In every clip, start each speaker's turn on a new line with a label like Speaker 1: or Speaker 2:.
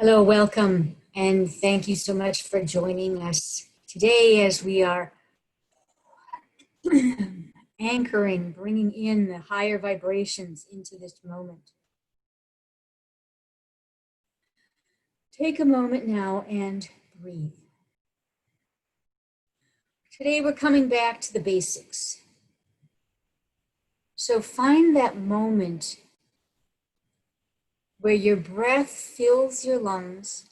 Speaker 1: Hello, welcome, and thank you so much for joining us today as we are anchoring, bringing in the higher vibrations into this moment. Take a moment now and breathe. Today we're coming back to the basics. So find that moment where your breath fills your lungs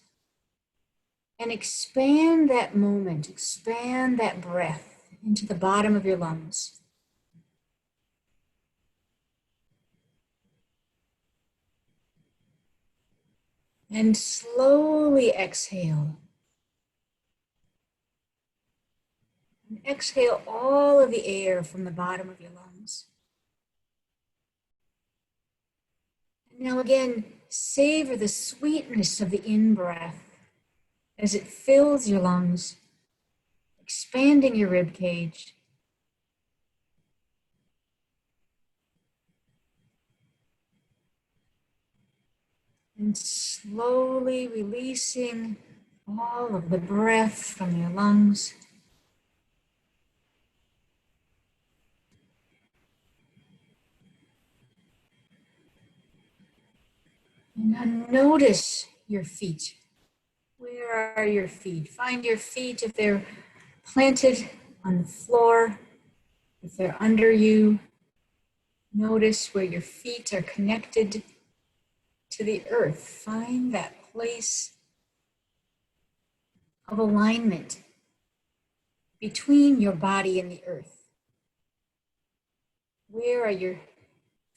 Speaker 1: and expand that moment, expand that breath into the bottom of your lungs. And slowly exhale. And exhale all of the air from the bottom of your lungs. And now again, savor the sweetness of the in-breath as it fills your lungs, expanding your rib cage. And slowly releasing all of the breath from your lungs. And now notice your feet. Where are your feet? Find your feet if they're planted on the floor, if they're under you. Notice where your feet are connected to the earth. Find that place of alignment between your body and the earth. Where are your,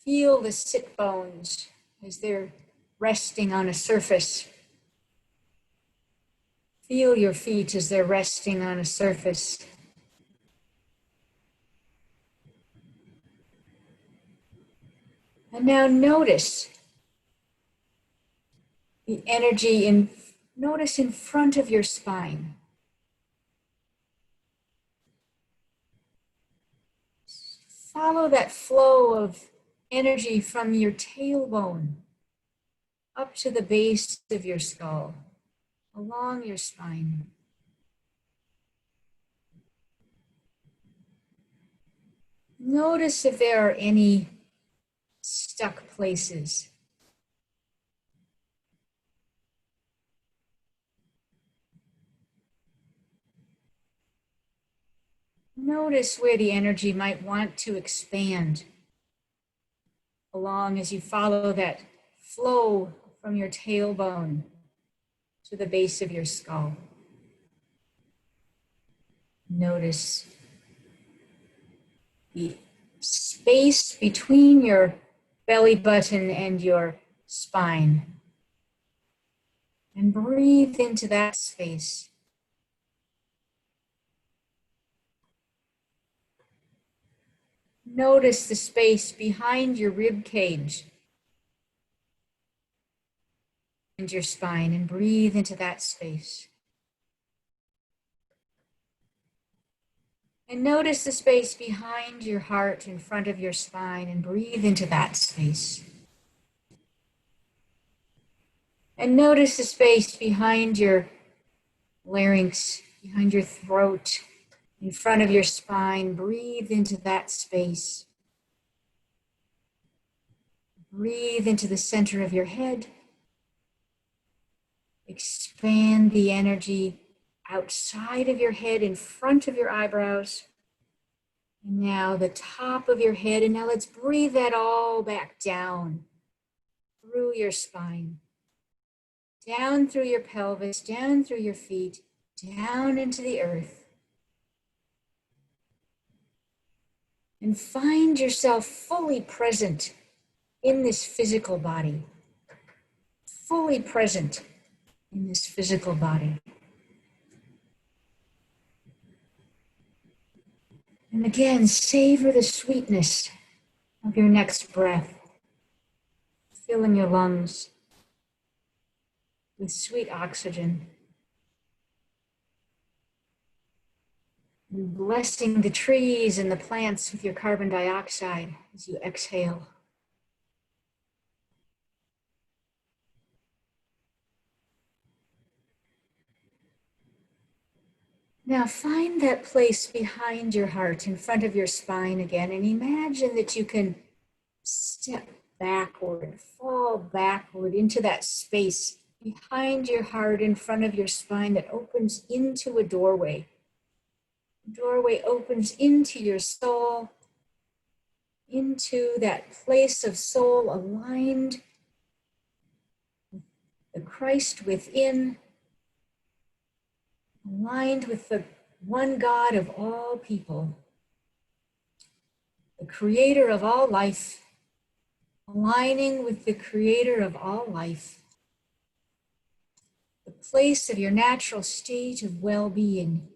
Speaker 1: feel the sit bones as they're resting on a surface. Feel your feet as they're resting on a surface. And now notice the energy notice in front of your spine. Follow that flow of energy from your tailbone up to the base of your skull, along your spine. Notice if there are any stuck places. Notice where the energy might want to expand along as you follow that flow from your tailbone to the base of your skull. Notice the space between your belly button and your spine. And breathe into that space. Notice the space behind your rib cage and your spine, and breathe into that space. And notice the space behind your heart in front of your spine, and breathe into that space. And notice the space behind your larynx, behind your throat, in front of your spine. Breathe into that space. Breathe into the center of your head. Expand the energy outside of your head, in front of your eyebrows. And now the top of your head. And now let's breathe that all back down through your spine. Down through your pelvis, down through your feet, down into the earth. And find yourself fully present in this physical body. Fully present in this physical body. And again, savor the sweetness of your next breath. Filling your lungs with sweet oxygen. And blessing the trees and the plants with your carbon dioxide as you exhale. Now find that place behind your heart, in front of your spine again, and imagine that you can step backward, fall backward into that space behind your heart, in front of your spine, that opens into a doorway. The doorway opens into your soul, into that place of soul aligned with the Christ within, aligned with the one God of all people, the creator of all life, aligning with the creator of all life, the place of your natural state of well-being.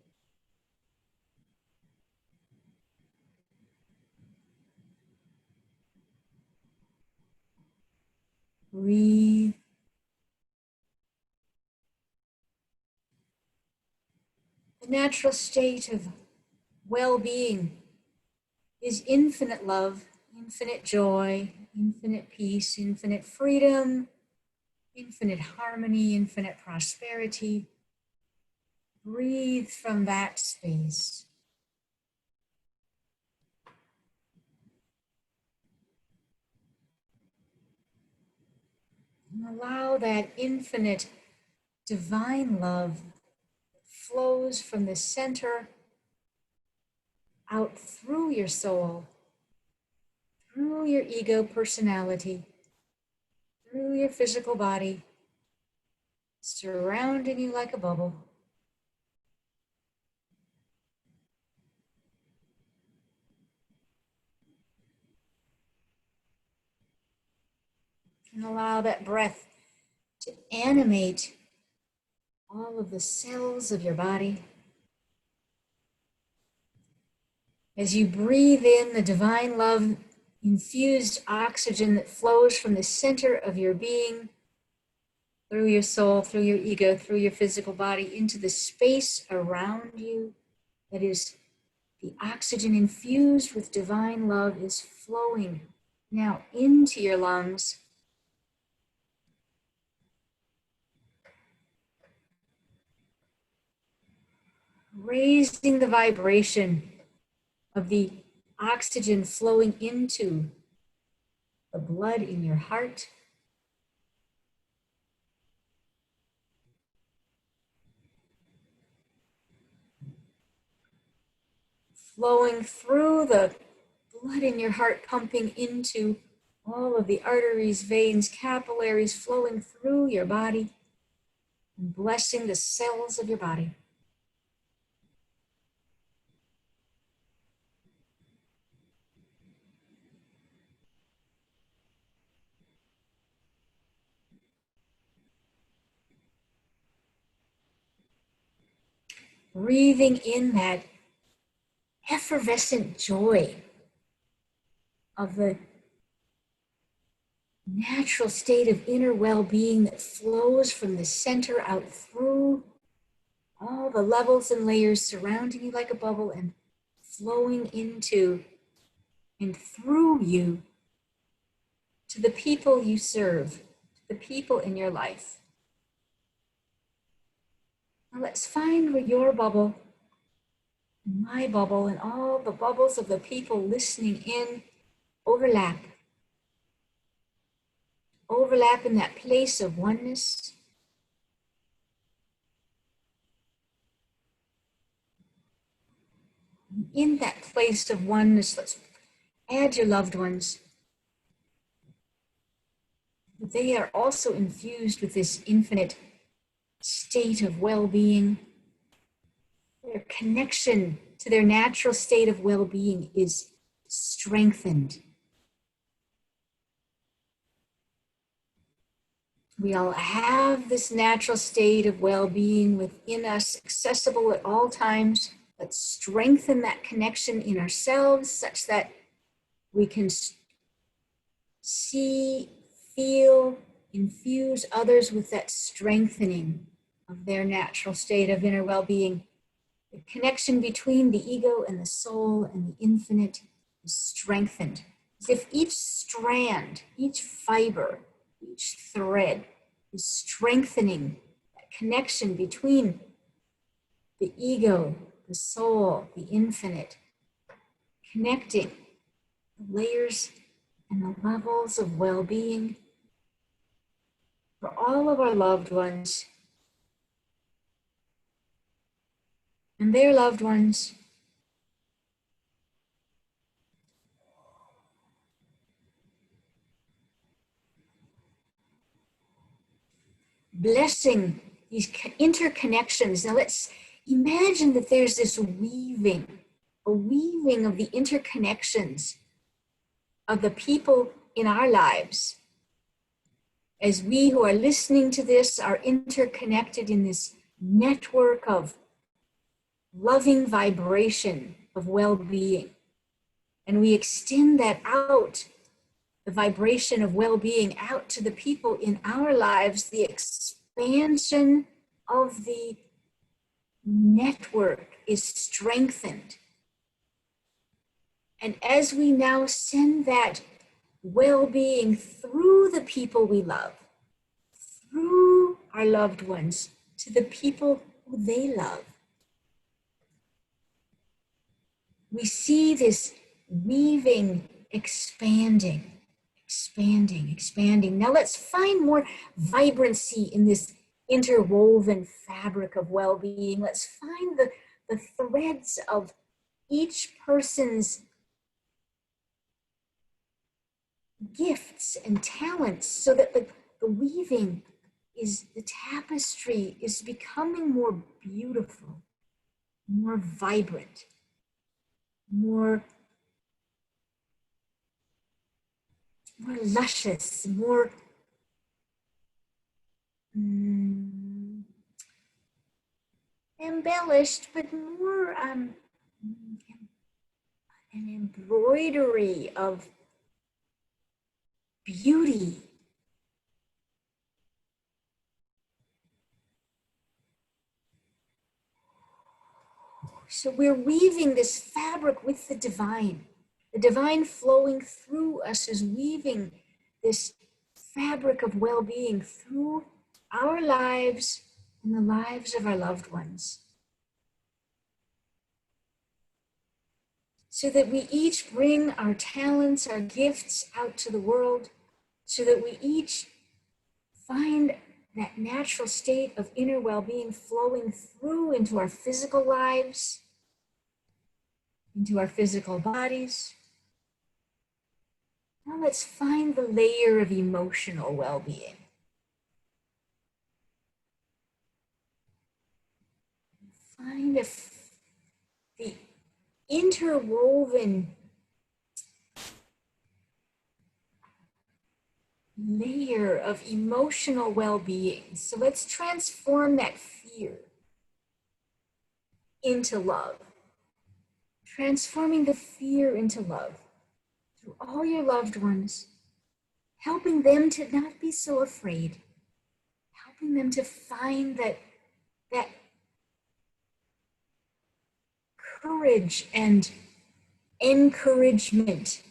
Speaker 1: Breathe. The natural state of well-being is infinite love, infinite joy, infinite peace, infinite freedom, infinite harmony, infinite prosperity. Breathe from that space. And allow that infinite divine love that flows from the center out through your soul, through your ego personality, through your physical body, surrounding you like a bubble. And allow that breath to animate all of the cells of your body. As you breathe in the divine love infused oxygen that flows from the center of your being, through your soul, through your ego, through your physical body, into the space around you, that is the oxygen infused with divine love, is flowing now into your lungs. Raising the vibration of the oxygen flowing into the blood in your heart, flowing through the blood in your heart, pumping into all of the arteries, veins, capillaries, flowing through your body and blessing the cells of your body. Breathing in that effervescent joy of the natural state of inner well-being that flows from the center out through all the levels and layers surrounding you like a bubble and flowing into and through you to the people you serve, to the people in your life. Now let's find where your bubble, and my bubble, and all the bubbles of the people listening in overlap. Overlap in that place of oneness. In that place of oneness, let's add your loved ones. They are also infused with this infinite state of well-being. Their connection to their natural state of well-being is strengthened. We all have this natural state of well-being within us, accessible at all times. Let's strengthen that connection in ourselves such that we can see, feel, infuse others with that strengthening of their natural state of inner well-being. The connection between the ego and the soul and the infinite is strengthened. As if each strand, each fiber, each thread is strengthening that connection between the ego the soul, the infinite, connecting the layers and the levels of well-being for all of our loved ones and their loved ones. Blessing these interconnections. Now let's imagine that there's this weaving, a weaving of the interconnections of the people in our lives. As we who are listening to this are interconnected in this network of loving vibration of well-being. And we extend that out, the vibration of well-being out to the people in our lives, the expansion of the network is strengthened. And as we now send that well-being through the people we love, through our loved ones, to the people who they love, we see this weaving, expanding. Now let's find more vibrancy in this interwoven fabric of well-being. Let's find the threads of each person's gifts and talents so that the weaving is, the tapestry is becoming more beautiful, more vibrant, more luscious, more embellished, but more an embroidery of beauty. So we're weaving this fabric with the divine flowing through us is weaving this fabric of well-being through our lives and the lives of our loved ones. So that we each bring our talents, our gifts out to the world, so that we each find that natural state of inner well-being flowing through into our physical lives, into our physical bodies. Now let's find the layer of emotional well-being. Find the interwoven layer of emotional well-being. So let's transform that fear into love. Transforming the fear into love through all your loved ones, helping them to not be so afraid, helping them to find that courage and encouragement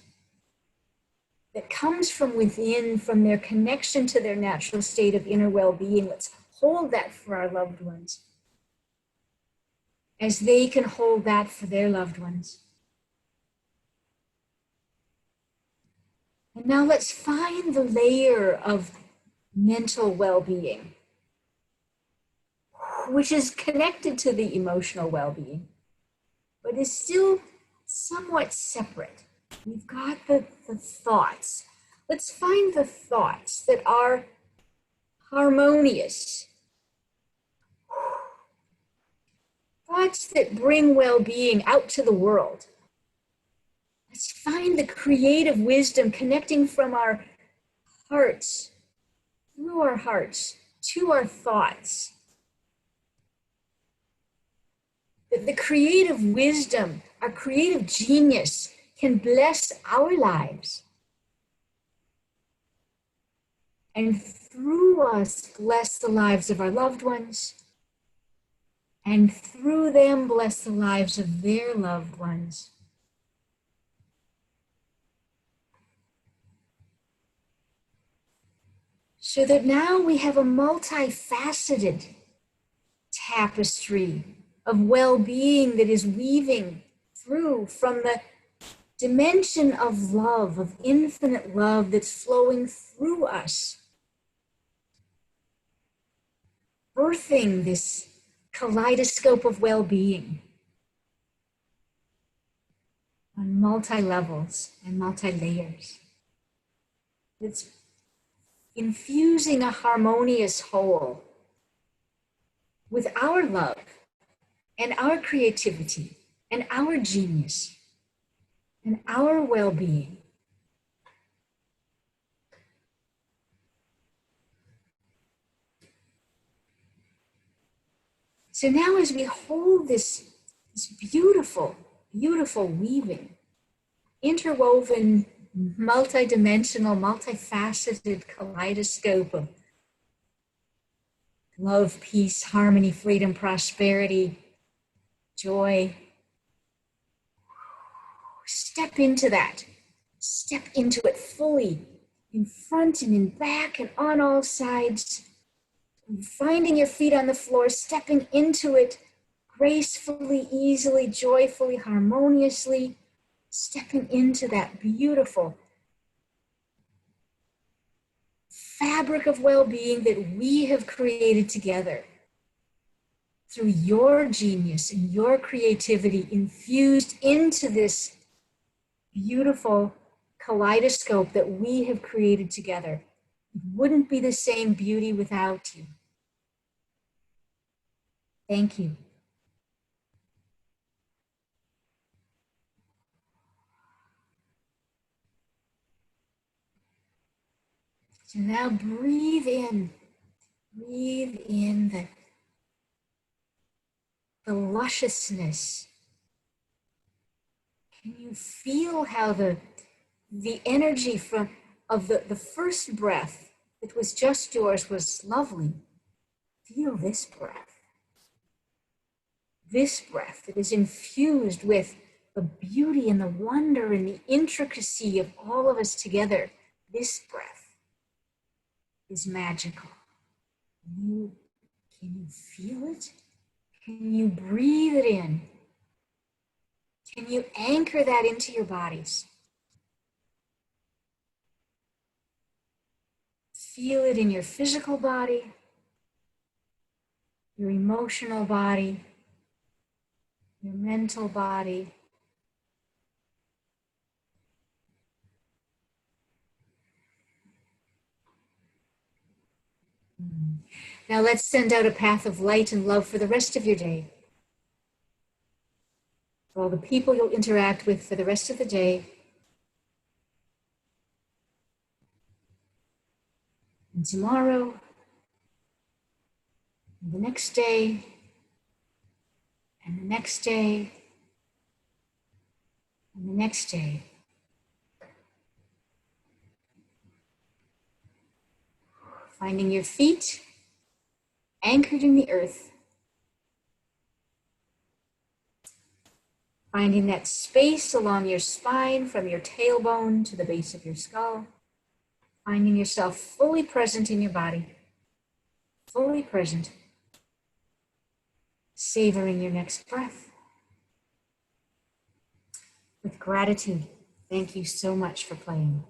Speaker 1: that comes from within, from their connection to their natural state of inner well-being. Let's hold that for our loved ones, as they can hold that for their loved ones. And now let's find the layer of mental well-being, which is connected to the emotional well-being, but is still somewhat separate. We've got the thoughts. Let's find the thoughts that are harmonious. Thoughts that bring well-being out to the world. Let's find the creative wisdom connecting from our hearts, through our hearts, to our thoughts. That the creative wisdom, our creative genius, can bless our lives. And through us, bless the lives of our loved ones. And through them, bless the lives of their loved ones. So that now we have a multifaceted tapestry of well-being that is weaving through from the dimension of love, of infinite love that's flowing through us, birthing this kaleidoscope of well-being on multi-levels and multi-layers. It's infusing a harmonious whole with our love and our creativity and our genius and our well-being. So now as we hold this beautiful, beautiful weaving, interwoven, multidimensional, multifaceted kaleidoscope of love, peace, harmony, freedom, prosperity, joy, step into that. Step into it fully, in front and in back and on all sides. Finding your feet on the floor, stepping into it gracefully, easily, joyfully, harmoniously, stepping into that beautiful fabric of well-being that we have created together through your genius and your creativity infused into this beautiful kaleidoscope that we have created together. It wouldn't be the same beauty without you. Thank you. So now breathe in the lusciousness. Can you feel how the energy of the first breath that was just yours was lovely? Feel this breath. This breath that is infused with the beauty and the wonder and the intricacy of all of us together. This breath is magical. Can you feel it? Can you breathe it in? Can you anchor that into your bodies? Feel it in your physical body, your emotional body, your mental body. Now let's send out a path of light and love for the rest of your day. For all the people you'll interact with for the rest of the day. And tomorrow, and the next day, and the next day, and the next day. Finding your feet anchored in the earth. Finding that space along your spine from your tailbone to the base of your skull. Finding yourself fully present in your body. Fully present. Savoring your next breath. With gratitude, thank you so much for playing.